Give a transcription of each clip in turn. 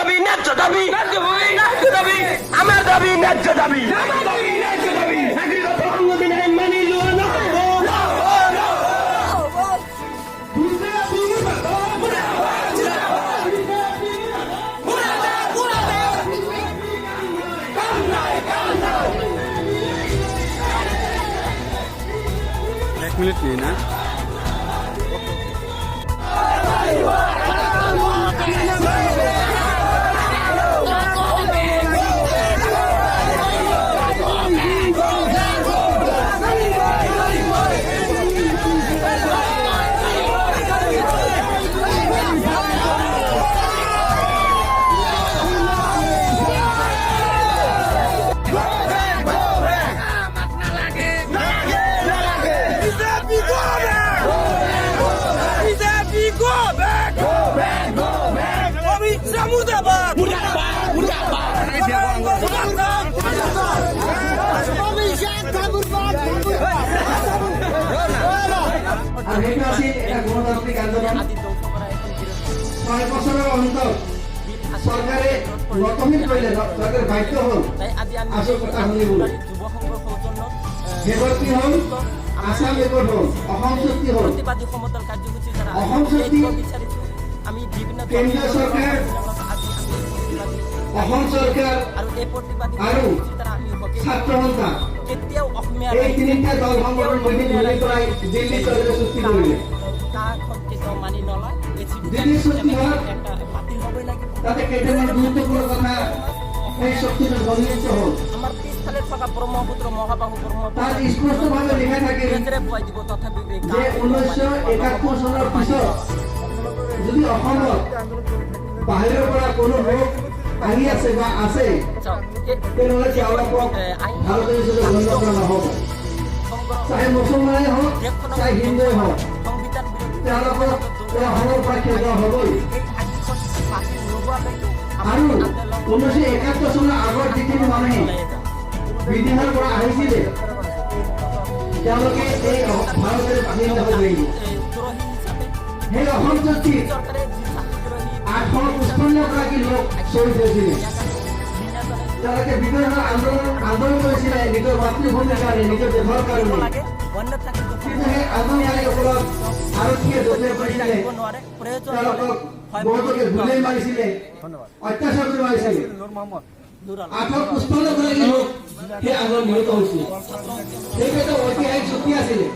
দাবি ন্যায্য দাবি ন্যায্য দাবি আমার দাবি ন্যায্য দাবি এক মিনিট নেই না গণতান্ত্রিক আন্দোলন 6 বছরের অন্তর সরকারে নতমিল করলে সরকার বাধ্য হল আসল কথা শুনি বলে এবার কি হল আসাম এবার হল অসম চুক্তি হল অসম চুক্তি কেন্দ্রীয় সরকার অসম সরকার আৰু ছাত্ৰ সন্থা এই তিনিটা দল সংগঠন মিলি পেলাই দিল্লী চৰকাৰে চুক্তি কৰিলে দিল্লী চুক্তি হোৱাৰ তাতে কেইটামান গুৰুত্বপূৰ্ণ কথা এই চুক্তিটো সন্নিহিত হ'ল তাত স্পষ্টভাৱে লিখা থাকে যে 1971 চনৰ পিছত যদি অসমত বাহিৰৰ পৰা কোনো লোক আহি আছে বা আছে তেনেহ'লে তেওঁলোকক ভাৰতীয় হিচাপে গণ্য কৰা নহ'ব চাহে মুছলমানেই হওক চাহে হিন্দুৱেই হওক তেওঁলোকক অসমৰ পৰা খেল কৰা হ'বই আৰু 1971 চনৰ আগৰ যিখিনি মানুহে বিদেশৰ পৰা আহিছিলে তেওঁলোকে এই ভাৰতৰে বাসিন্দা হ'ব লাগিব সেই অসম চুক্তিত 855 লোক শহীদ হয়েছিলেন তেওঁলোকে বিভিন্ন আন্দোলন করেছিলেন নিজৰ মাতৃভূমিৰ কাৰণে নিজৰ দেশৰ কাৰণে কিন্তু সেই আন্দোলনকাৰীসকলক আৰক্ষীয়ে জড়িত কৰিছিলে তেওঁলোকক বহুতকে গুলি মাৰিছিলে অত্যাচাৰ কৰি মাৰিছিলে 855 লোক সেই আন্দোলন নিহত হৈছিলে সেইটো এটা ঐতিহাসিক চুক্তি আছিলে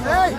Hey,